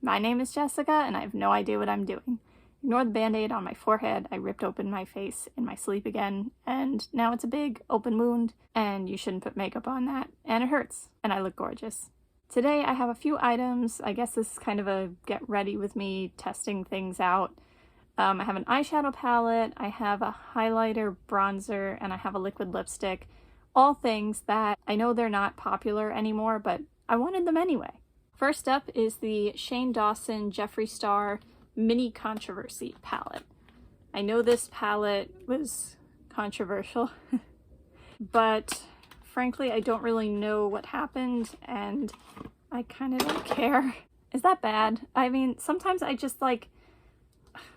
My name is Jessica, and I have no idea what I'm doing. Ignore the band-aid on my forehead. I ripped open my face in my sleep again, and now it's a big open wound, and you shouldn't put makeup on that, and it hurts, and I look gorgeous. Today I have a few items. I guess this is kind of a get ready with me, testing things out. I have an eyeshadow palette, I have a highlighter, bronzer, and I have a liquid lipstick. All things that I know they're not popular anymore, but I wanted them anyway. First up is the Dawson Jeffree Star Mini Controversy palette. I know this palette was controversial, but frankly I don't really know what happened and I kind of don't care. Is that bad? I mean, sometimes I just like,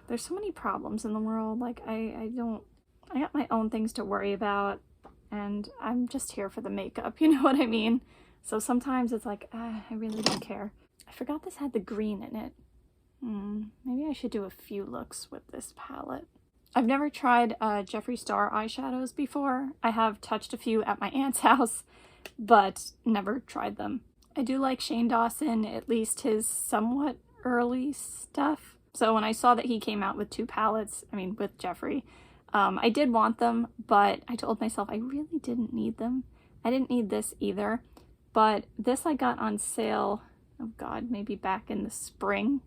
there's so many problems in the world, like I got my own things to worry about and I'm just here for the makeup, you know what I mean? So sometimes it's like, I really don't care. I forgot this had the green in it. Maybe I should do a few looks with this palette. I've never tried Jeffree Star eyeshadows before. I have touched a few at my aunt's house, but never tried them. I do like Dawson, at least his somewhat early stuff. So when I saw that he came out with two palettes, I mean with Jeffree, I did want them, but I told myself I really didn't need them. I didn't need this either, but this I got on sale, oh god, maybe back in the spring.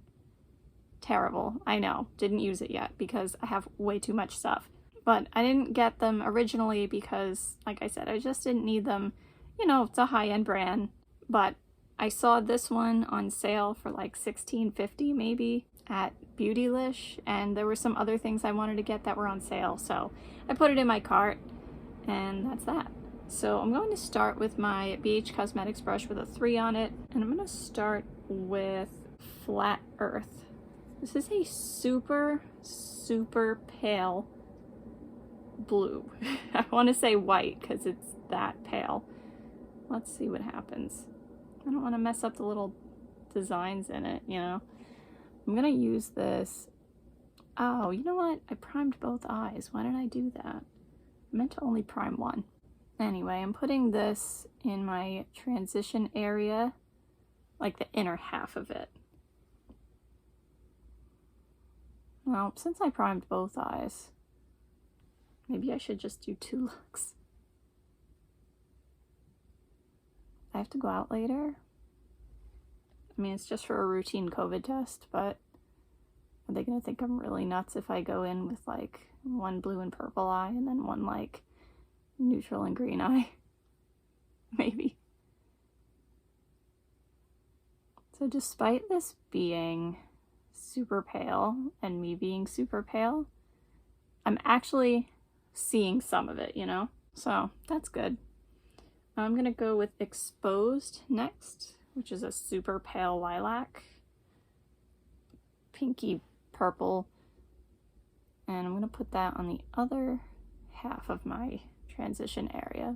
Terrible, I know, didn't use it yet because I have way too much stuff. But I didn't get them originally because, like I said, I just didn't need them. You know, it's a high-end brand, but I saw this one on sale for like $16.50 maybe at Beautylish, and there were some other things I wanted to get that were on sale, so I put it in my cart, and that's that. So I'm going to start with my BH Cosmetics brush with a 3 on it, and I'm going to start with Flat Earth. This is a super, super pale blue. I want to say white because it's that pale. Let's see what happens. I don't want to mess up the little designs in it, you know. I'm going to use this. Oh, you know what? I primed both eyes. Why did I do that? I meant to only prime one. Anyway, I'm putting this in my transition area, like the inner half of it. Well, since I primed both eyes, maybe I should just do 2 looks. I have to go out later. I mean, it's just for a routine COVID test, but are they gonna think I'm really nuts if I go in with like one blue and purple eye and then one like neutral and green eye? Maybe. So despite this being super pale and me being super pale, I'm actually seeing some of it, you know? So that's good. I'm gonna go with Exposed next, which is a super pale lilac, pinky purple, and I'm gonna put that on the other half of my transition area.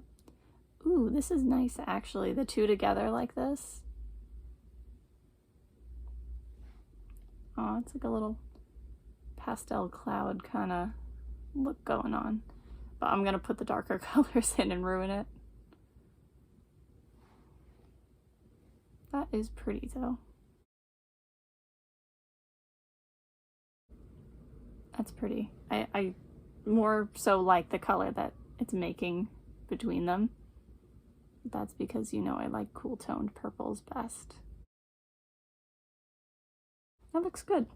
Ooh, this is nice actually, the two together like this. Oh, it's like a little pastel cloud kind of look going on. But I'm gonna put the darker colors in and ruin it. That is pretty though. That's pretty. I more so like the color that it's making between them. That's because, you know, I like cool toned purples best. That looks good.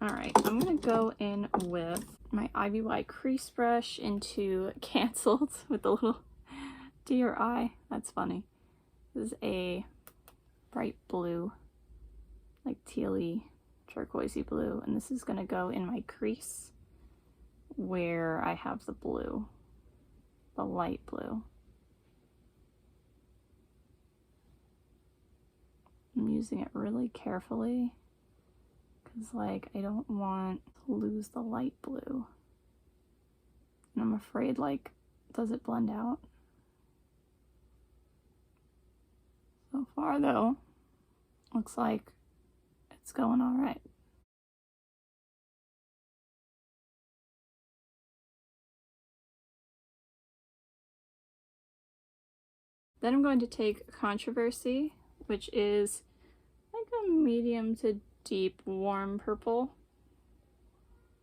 Alright, I'm gonna go in with my IVY crease brush into Canceled with the little deer eye. That's funny. This is a bright blue, like tealy, turquoisey blue, and this is gonna go in my crease where I have the blue, the light blue. I'm using it really carefully because, like, I don't want to lose the light blue. And I'm afraid, like, does it blend out? So far, though, looks like it's going all right. Then I'm going to take Controversy, which is like a medium to deep warm purple,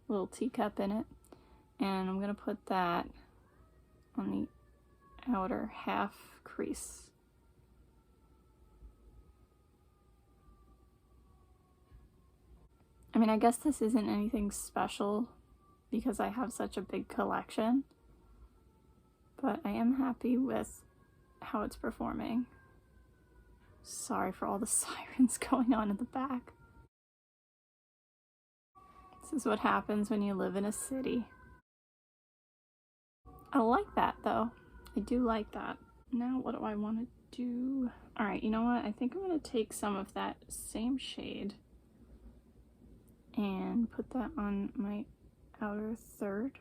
little teacup in it, and I'm gonna put that on the outer half crease. I mean, I guess this isn't anything special because I have such a big collection, but I am happy with how it's performing. Sorry for all the sirens going on in the back. This is what happens when you live in a city. I like that though. I do like that. Now what do I want to do? Alright, you know what? I think I'm going to take some of that same shade and put that on my outer third,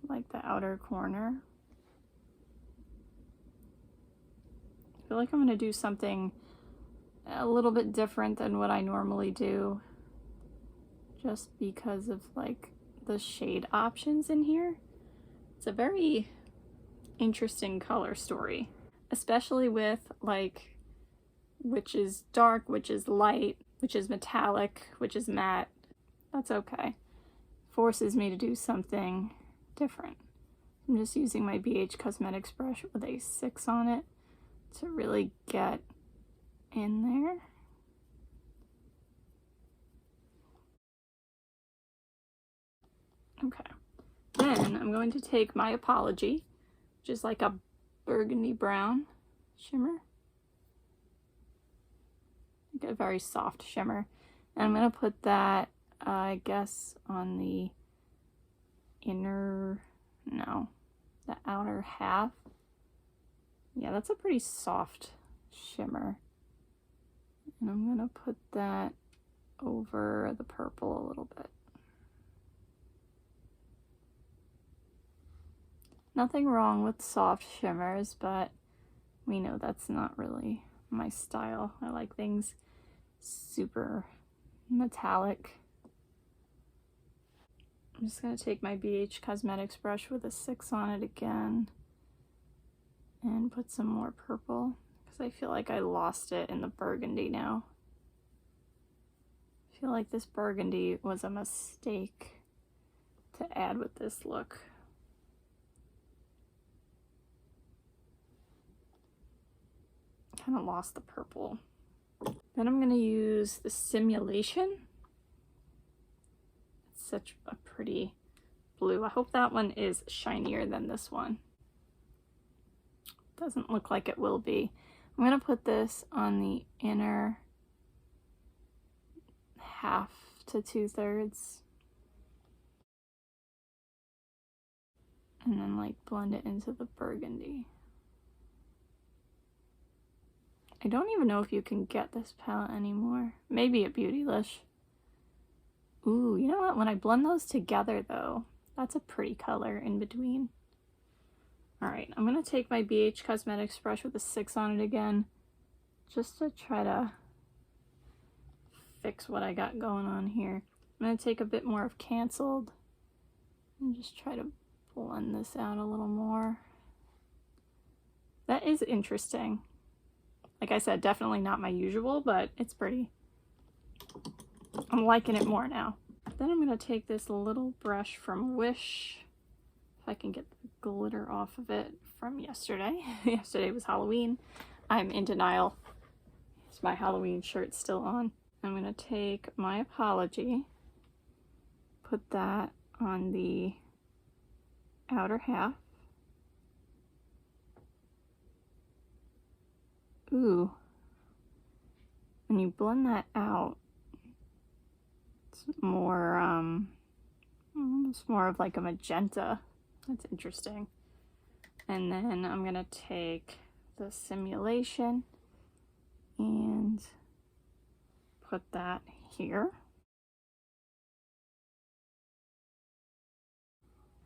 like the outer corner. I feel like I'm going to do something a little bit different than what I normally do, just because of like the shade options in here. It's a very interesting color story, especially with like which is dark, which is light, which is metallic, which is matte. That's okay. Forces me to do something different. I'm just using my BH Cosmetics brush with a 6 on it to really get in there. Okay. Then I'm going to take my Apology, which is like a burgundy brown shimmer. Like a very soft shimmer. And I'm going to put that, I guess, on the the outer half. Yeah, that's a pretty soft shimmer. And I'm going to put that over the purple a little bit. Nothing wrong with soft shimmers, but we know that's not really my style. I like things super metallic. I'm just going to take my BH Cosmetics brush with a 6 on it again and put some more purple because I feel like I lost it in the burgundy now. I feel like this burgundy was a mistake to add with this look. Kind of lost the purple. Then I'm going to use the Simulation. It's such a pretty blue. I hope that one is shinier than this one. Doesn't look like it will be. I'm going to put this on the inner half to 2/3. And then like blend it into the burgundy. I don't even know if you can get this palette anymore. Maybe at Beautylish. Ooh, you know what? When I blend those together though, that's a pretty color in between. Alright, I'm going to take my BH Cosmetics brush with a 6 on it again, just to try to fix what I got going on here. I'm going to take a bit more of Canceled and just try to blend this out a little more. That is interesting. Like I said, definitely not my usual, but it's pretty. I'm liking it more now. Then I'm going to take this little brush from Wish, if I can get the glitter off of it, from yesterday. Yesterday was Halloween. I'm in denial. It's my Halloween shirt still on. I'm going to take my Apology, put that on the outer half. Ooh, when you blend that out, it's more, almost more of like a magenta. That's interesting. And then I'm gonna take the Simulation and put that here.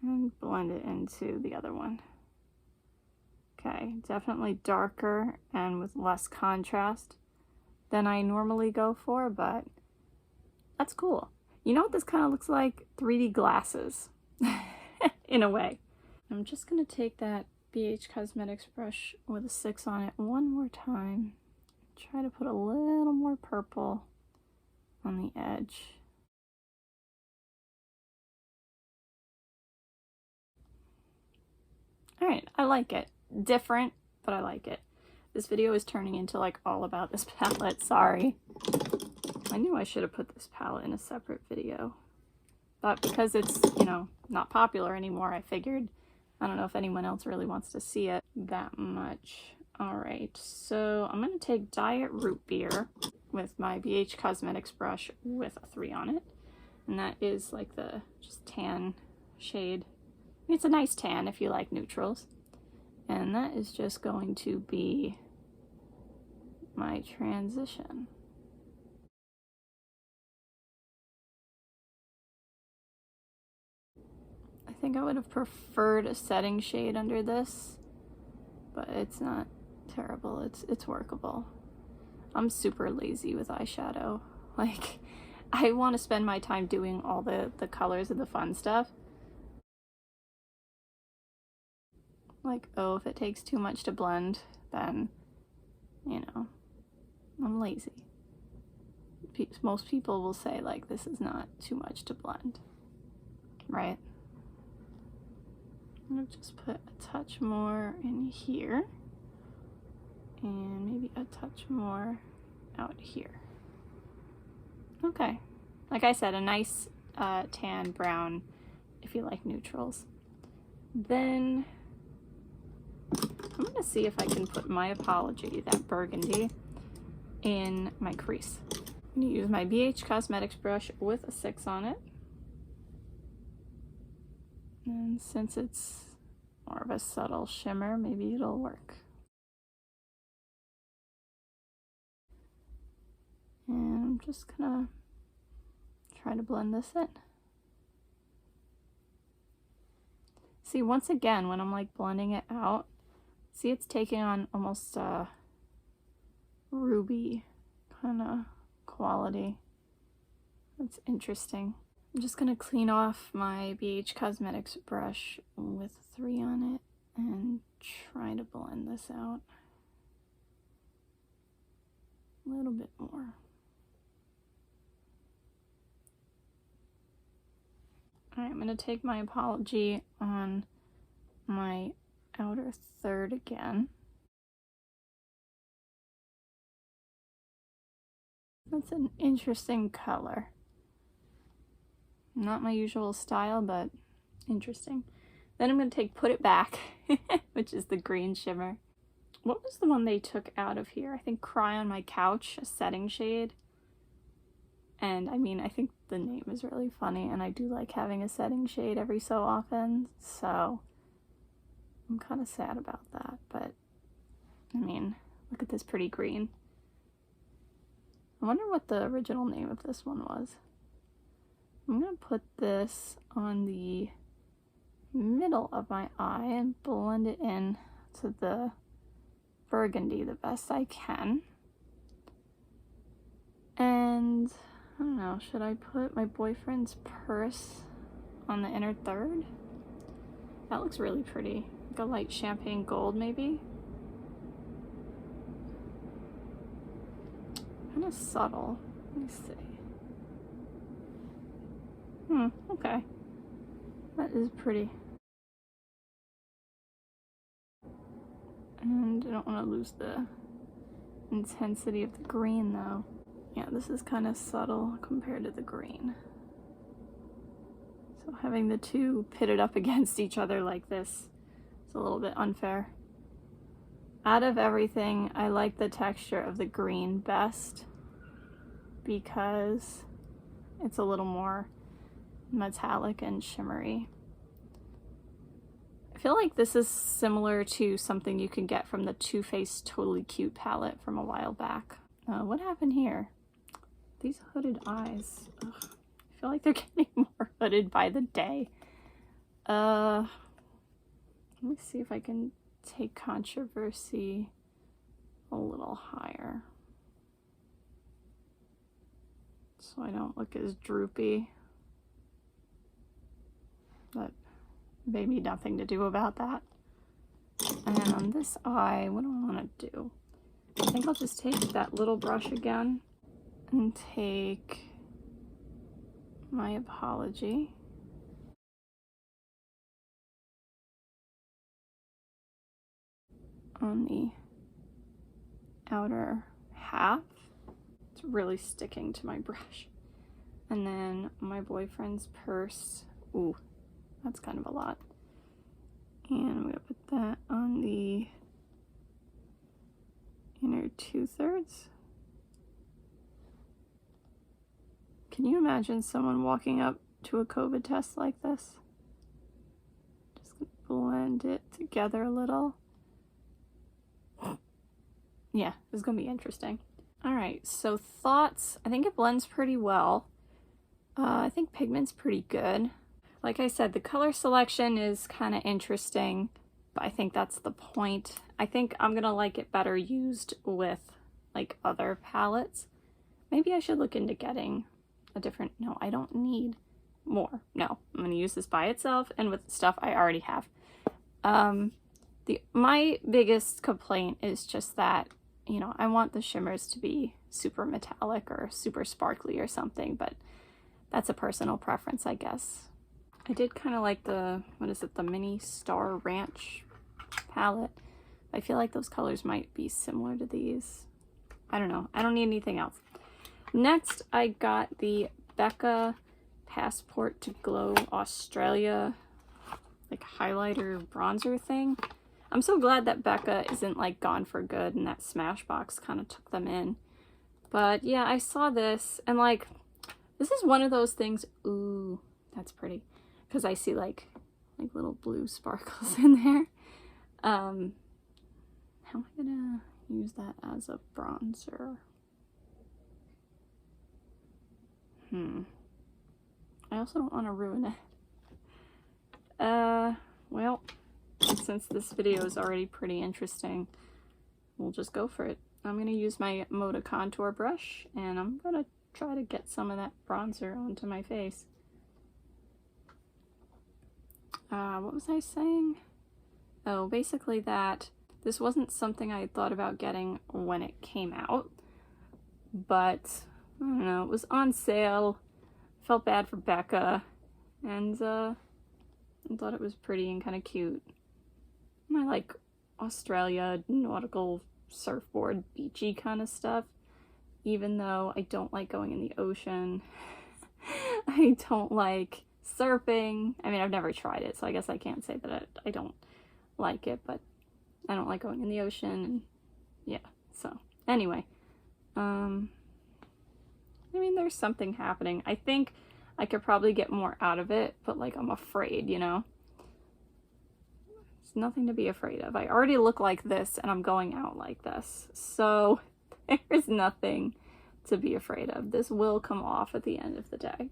And blend it into the other one. Okay, definitely darker and with less contrast than I normally go for, but that's cool. You know what this kind of looks like? 3D glasses, in a way. I'm just going to take that BH Cosmetics brush with a 6 on it one more time. Try to put a little more purple purple on the edge. Alright, I like it. Different, but I like it. This video is turning into like all about this palette, sorry. I knew I should have put this palette in a separate video. But because it's, you know, not popular anymore, I figured, I don't know if anyone else really wants to see it that much. Alright, so I'm going to take Diet Root Beer with my BH Cosmetics brush with a 3 on it. And that is like the just tan shade. It's a nice tan if you like neutrals. And that is just going to be my transition. I think I would have preferred a setting shade under this, but it's not terrible. It's workable. I'm super lazy with eyeshadow. Like, I want to spend my time doing all the colors and the fun stuff. Like, oh, if it takes too much to blend, then, you know, I'm lazy. Most people will say, like, this is not too much to blend, right? I'm gonna just put a touch more in here, and maybe a touch more out here. Okay, like I said, a nice tan brown if you like neutrals. Then I'm gonna see if I can put My Apology, that burgundy, in my crease. I'm gonna use my BH Cosmetics brush with a 6 on it. And since it's more of a subtle shimmer, maybe it'll work. And I'm just gonna try to blend this in. See, once again, when I'm like blending it out, see, it's taking on almost a ruby kind of quality. That's interesting. I'm just gonna clean off my BH Cosmetics brush with 3 on it and try to blend this out a little bit more. Alright, I'm gonna take My Apology on my outer third again. That's an interesting color. Not my usual style, but interesting. Then I'm going to take Put It Back, which is the green shimmer. What was the one they took out of here? I think Cry on My Couch, a setting shade. And I mean, I think the name is really funny, and I do like having a setting shade every so often, so I'm kind of sad about that, but I mean, look at this pretty green. I wonder what the original name of this one was. I'm going to put this on the middle of my eye and blend it in to the burgundy the best I can. And I don't know, should I put My Boyfriend's Purse on the inner third? That looks really pretty. Like a light champagne gold, maybe? Kind of subtle. Let me see. Okay. That is pretty. And I don't want to lose the intensity of the green, though. Yeah, this is kind of subtle compared to the green. So having the two pitted up against each other like this is a little bit unfair. Out of everything, I like the texture of the green best because it's a little more metallic and shimmery. I feel like this is similar to something you can get from the Too Faced Totally Cute palette from a while back. What happened here? These hooded eyes. Ugh. I feel like they're getting more hooded by the day. Let me see if I can take Controversy a little higher so I don't look as droopy. But maybe nothing to do about that. And on this eye, what do I want to do? I think I'll just take that little brush again and take My Apology. On the outer half. It's really sticking to my brush. And then My Boyfriend's Purse. Ooh, that's kind of a lot. And I'm gonna put that on the inner 2/3. Can you imagine someone walking up to a COVID test like this? Just gonna blend it together a little. Yeah, this is gonna be interesting. All right, so thoughts. I think it blends pretty well. I think pigment's pretty good. Like I said, the color selection is kind of interesting, but I think that's the point. I think I'm gonna like it better used with like other palettes. Maybe I should look into getting a different, no, I don't need more. No, I'm gonna use this by itself and with stuff I already have. My biggest complaint is just that, you know, I want the shimmers to be super metallic or super sparkly or something, but that's a personal preference, I guess. I did kind of like the, what is it, the Mini Star Ranch palette. I feel like those colors might be similar to these. I don't know. I don't need anything else. Next, I got the Becca Passport to Glow Australia like highlighter bronzer thing. I'm so glad that Becca isn't like gone for good and that Smashbox kind of took them in. But yeah, I saw this and like, this is one of those things, ooh, that's pretty. Because I see like little blue sparkles in there. How am I gonna use that as a bronzer? I also don't want to ruin it. Well, since this video is already pretty interesting, we'll just go for it. I'm gonna use my Moda contour brush and I'm gonna try to get some of that bronzer onto my face. What was I saying? Oh, basically that this wasn't something I had thought about getting when it came out, but I don't know, it was on sale, felt bad for Becca, and I thought it was pretty and kind of cute. And I like Australia nautical surfboard beachy kind of stuff, even though I don't like going in the ocean. I don't like surfing. I mean, I've never tried it, so I guess I can't say that I don't like it, but I don't like going in the ocean, and yeah, so anyway, I mean, there's something happening. I think I could probably get more out of it, but like, I'm afraid, you know? There's nothing to be afraid of. I already look like this and I'm going out like this, so there's nothing to be afraid of. This will come off at the end of the day. I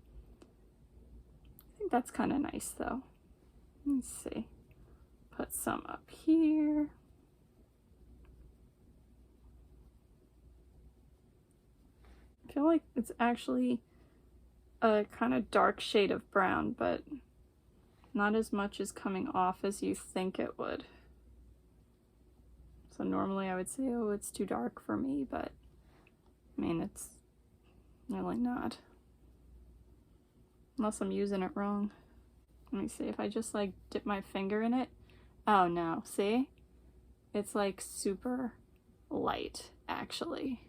think that's kind of nice though. Let's see. Put some up here. I feel like it's actually a kind of dark shade of brown, but not as much as coming off as you think it would. So normally I would say, oh, it's too dark for me, but I mean, it's really not. Unless I'm using it wrong. Let me see if I just like dip my finger in it. Oh no, see? It's like super light, actually.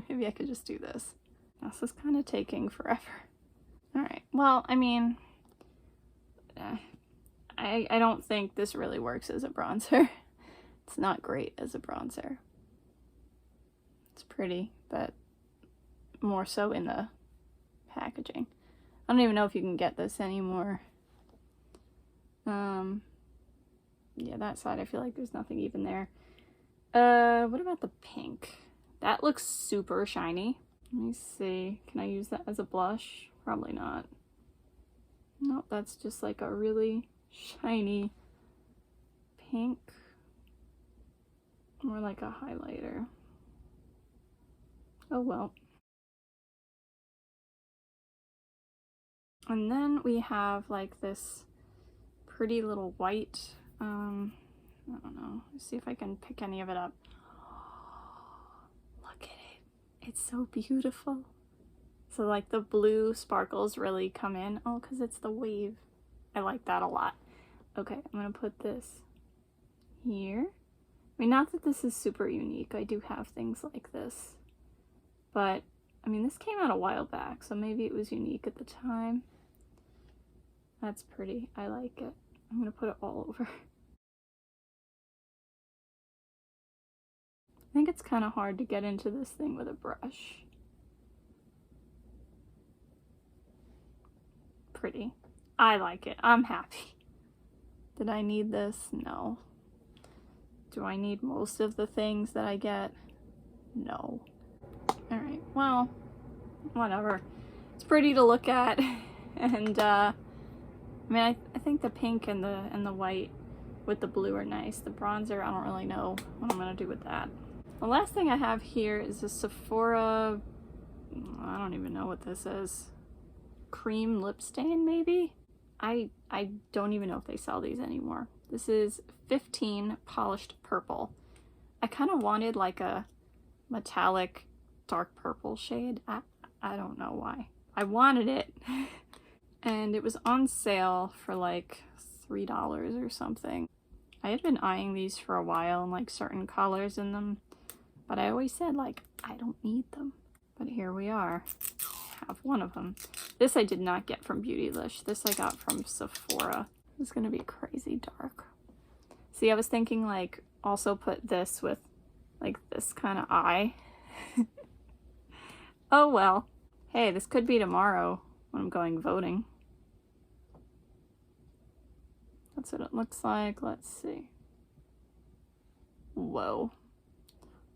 Maybe I could just do this. This is kind of taking forever. Alright, well, I mean, I don't think this really works as a bronzer. It's not great as a bronzer. It's pretty, but more so in the packaging. I don't even know if you can get this anymore. Yeah, that side I feel like there's nothing even there. What about the pink? That looks super shiny. Let me see. Can I use that as a blush? Probably not. Nope, that's just like a really shiny pink. More like a highlighter. Oh well. And then we have like this pretty little white, I don't know, let's see if I can pick any of it up. Look at it. It's so beautiful. So like the blue sparkles really come in. Oh, because it's the wave. I like that a lot. Okay, I'm gonna put this here. I mean, not that this is super unique. I do have things like this. But, I mean, this came out a while back, so maybe it was unique at the time. That's pretty. I like it. I'm gonna put it all over. I think it's kind of hard to get into this thing with a brush. Pretty. I like it. I'm happy. Did I need this? No. Do I need most of the things that I get? No. Alright, well, whatever. It's pretty to look at. And, I mean, I think the pink and the white with the blue are nice. The bronzer, I don't really know what I'm gonna do with that. The last thing I have here is a Sephora, I don't even know what this is. Cream lip stain, maybe? I don't even know if they sell these anymore. This is 15 Polished Purple. I kind of wanted like a metallic dark purple shade. I don't know why. I wanted it. And it was on sale for like $3 or something. I had been eyeing these for a while and like certain colors in them, but I always said like, I don't need them. But here we are. I have one of them. This I did not get from Beautylish. This I got from Sephora. It's gonna be crazy dark. See, I was thinking like also put this with like this kind of eye. Oh well. Hey, this could be tomorrow when I'm going voting. That's what it looks like. Let's see. Whoa.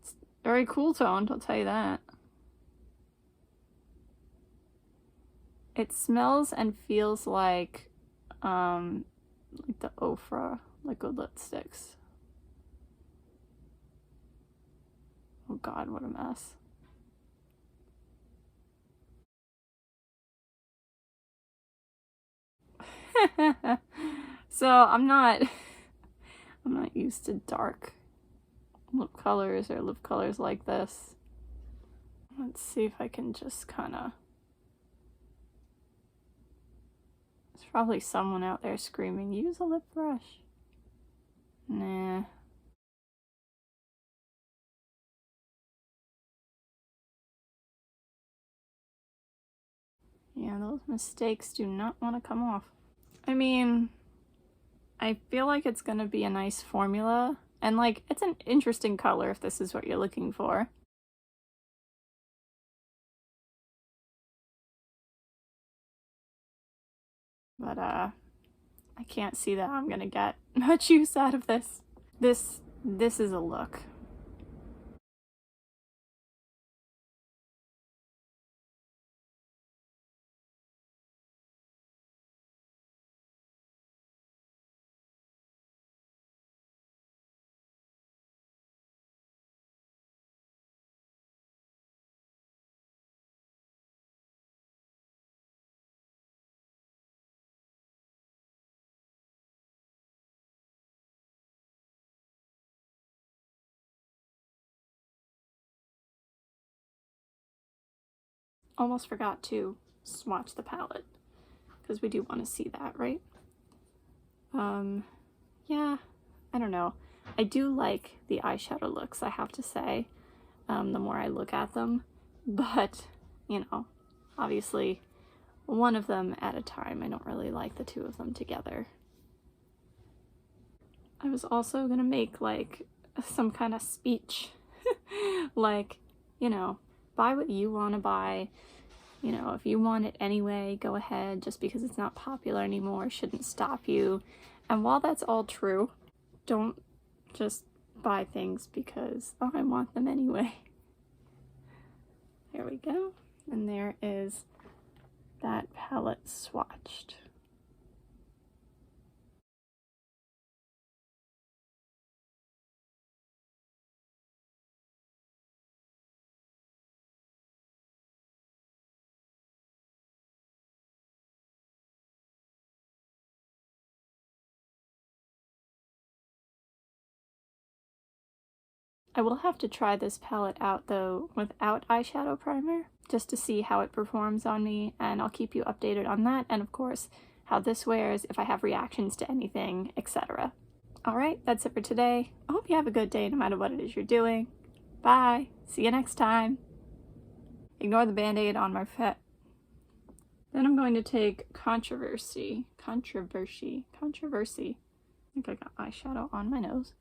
It's very cool toned, I'll tell you that. It smells and feels like the Ofra liquid lipsticks. Oh god, what a mess. So I'm not used to dark lip colors or lip colors like this. Let's see if I can just kind of... There's probably someone out there screaming, use a lip brush. Nah. Yeah, those mistakes do not want to come off. I mean, I feel like it's gonna be a nice formula, and like, it's an interesting color if this is what you're looking for. But, I can't see that I'm gonna get much use out of this. This is a look. Almost forgot to swatch the palette, because we do want to see that, right? Yeah, I don't know. I do like the eyeshadow looks, I have to say, the more I look at them, but, you know, obviously one of them at a time. I don't really like the two of them together. I was also gonna make like some kind of speech, like, you know, buy what you want to buy. You know, if you want it anyway, go ahead. Just because it's not popular anymore shouldn't stop you. And while that's all true, don't just buy things because, oh, I want them anyway. There we go. And there is that palette swatched. I will have to try this palette out though without eyeshadow primer, just to see how it performs on me, and I'll keep you updated on that, and of course how this wears, if I have reactions to anything, etc. Alright, that's it for today. I hope you have a good day no matter what it is you're doing. Bye! See you next time! Ignore the band-aid on my Then I'm going to take Controversy. I think I got eyeshadow on my nose.